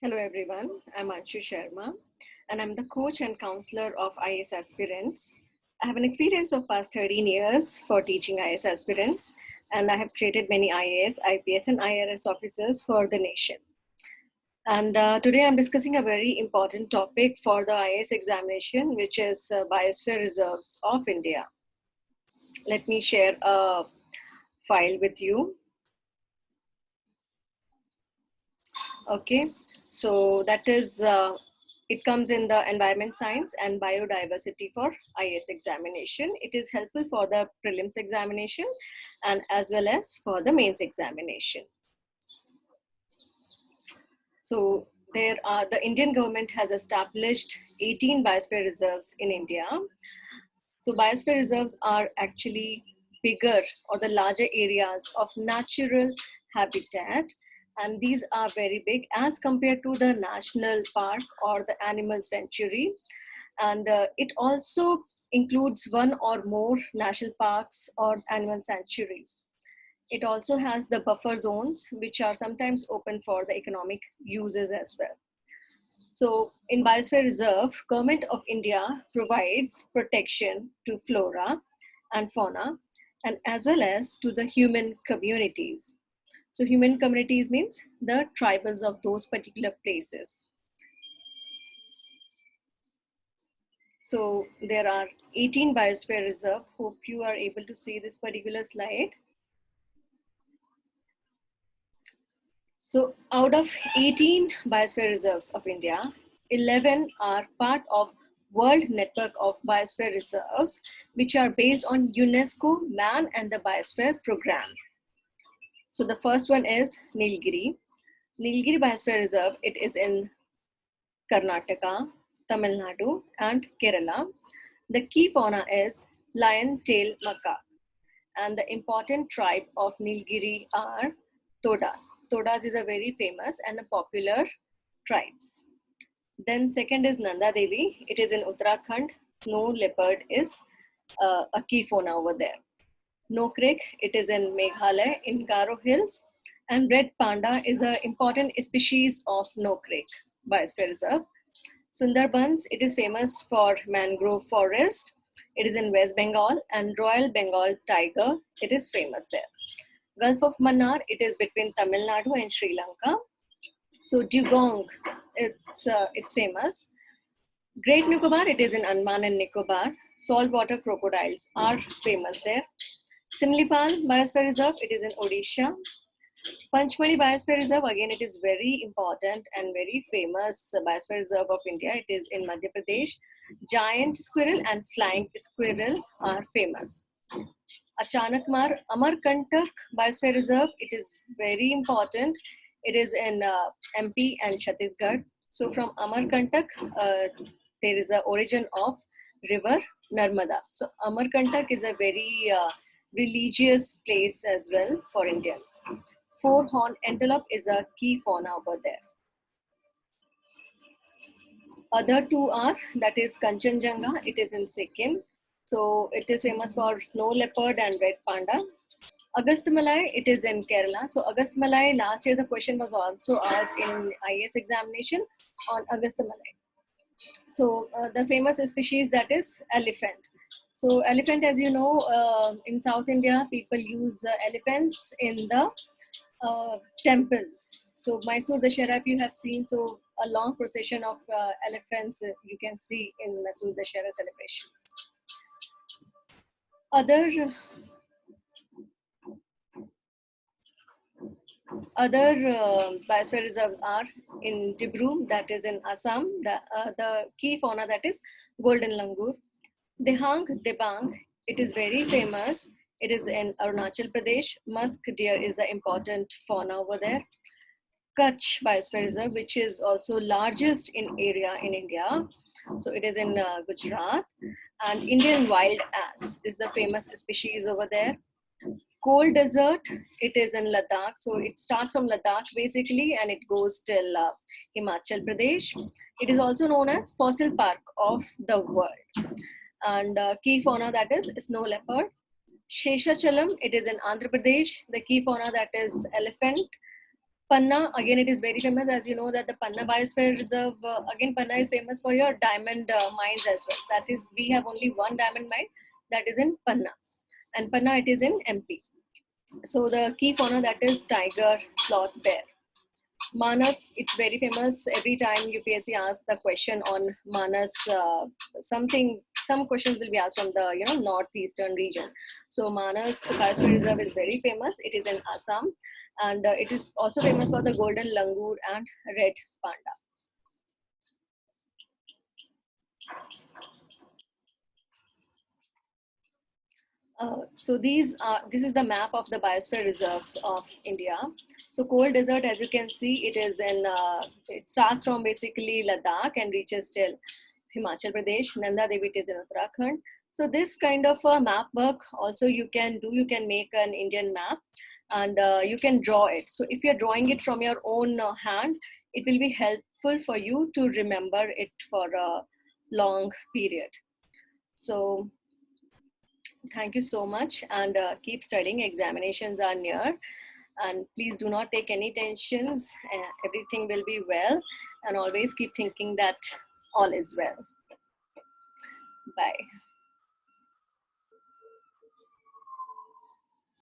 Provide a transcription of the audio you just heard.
Hello everyone, I'm Anshu Sharma and I'm the coach and counselor of IAS aspirants. I have an experience of past 13 years for teaching IAS aspirants and I have created many IAS, IPS and IRS officers for the nation. And today I'm discussing a very important topic for the IAS examination, which is Biosphere Reserves of India. Let me share a file with you. Okay, so that is it comes in the environment science and biodiversity for IAS examination. It is helpful for the prelims examination and as well as for the mains examination. So the Indian government has established 18 biosphere reserves in India. So biosphere reserves are actually bigger or the larger areas of natural habitat, and these are very big as compared to the national park or the animal sanctuary. And it also includes one or more national parks or animal sanctuaries. It also has the buffer zones, which are sometimes open for the economic uses as well. So in Biosphere Reserve, Government of India provides protection to flora and fauna and as well as to the human communities. So human communities means the tribals of those particular places. So there are 18 Biosphere Reserve. Hope you are able to see this particular slide. So out of 18 biosphere reserves of India, 11 are part of World Network of Biosphere Reserves, which are based on UNESCO Man and the Biosphere Program. So the first one is Nilgiri. Nilgiri Biosphere Reserve, it is in Karnataka, Tamil Nadu, and Kerala. The key fauna is lion-tailed macaque. And the important tribe of Nilgiri are Todas. Todas is a very famous and a popular tribes. Then second is Nanda Devi. It is in Uttarakhand. Snow leopard is a key fauna over there. Nokrek, it is in Meghalaya in Garo Hills. And red panda is an important species of Nokrek Biosphere Reserve. Sundarbans, it is famous for mangrove forest. It is in West Bengal, and Royal Bengal tiger, it is famous there. Gulf of Mannar, it is between Tamil Nadu and Sri Lanka. So Dugong, it's famous. Great Nicobar, it is in Andaman and Nicobar. Saltwater crocodiles are famous there. Simlipal Biosphere Reserve, it is in Odisha. Panchmari Biosphere Reserve, again, it is very important and very famous Biosphere Reserve of India. It is in Madhya Pradesh. Giant squirrel and flying squirrel are famous. Achanakmar Amarkantak Biosphere Reserve, it is very important. It is in MP and Chhattisgarh. So from Amarkantak, there is a origin of river Narmada. So Amarkantak is a very religious place as well for Indians. Four-horned antelope is a key fauna over there. Other two are, that is Kanchenjunga, it is in Sikkim. So it is famous for snow leopard and red panda. Agastyamalai, it is in Kerala. So Agastyamalai, last year the question was also asked in IAS examination on Agastyamalai. So the famous species, that is elephant. So elephant, as you know, in South India, people use elephants in the temples. So Mysore Dashera, if you have seen, so a long procession of elephants you can see in Mysore Dashera celebrations. Other biosphere reserves are in Dibru, that is in Assam. The key fauna, that is golden langur. Dehang Debang, it is very famous. It is in Arunachal Pradesh. Musk deer is the important fauna over there. Kutch Biosphere Reserve, which is also largest in area in India. So it is in Gujarat. And Indian wild ass is the famous species over there. Cold desert, it is in Ladakh. So it starts from Ladakh basically and it goes till Himachal Pradesh. It is also known as fossil park of the world. And key fauna, that is snow leopard. Sheshachalam, it is in Andhra Pradesh. The key fauna, that is elephant. Panna, again, it is very famous. As you know that the Panna Biosphere Reserve, again, Panna is famous for your diamond mines as well. That is, we have only one diamond mine that is in Panna. And Panna, it is in MP. So the key fauna, that is tiger, sloth, bear. Manas, it's very famous. Every time UPSC asks the question on Manas, some questions will be asked from the northeastern region. So Manas Biosphere Reserve is very famous. It is in Assam, and it is also famous for the golden langur and red panda. So this is the map of the biosphere reserves of India. So cold desert, as you can see, it is in it starts from basically Ladakh and reaches till Himachal Pradesh. Nanda Devi, it is in Uttarakhand. So this kind of map work also you can do. You can make an Indian map and you can draw it. So if you're drawing it from your own hand, it will be helpful for you to remember it for a long period. So thank you so much, and keep studying. Examinations are near, and please do not take any tensions. Everything will be well, and always keep thinking that all is well. Bye.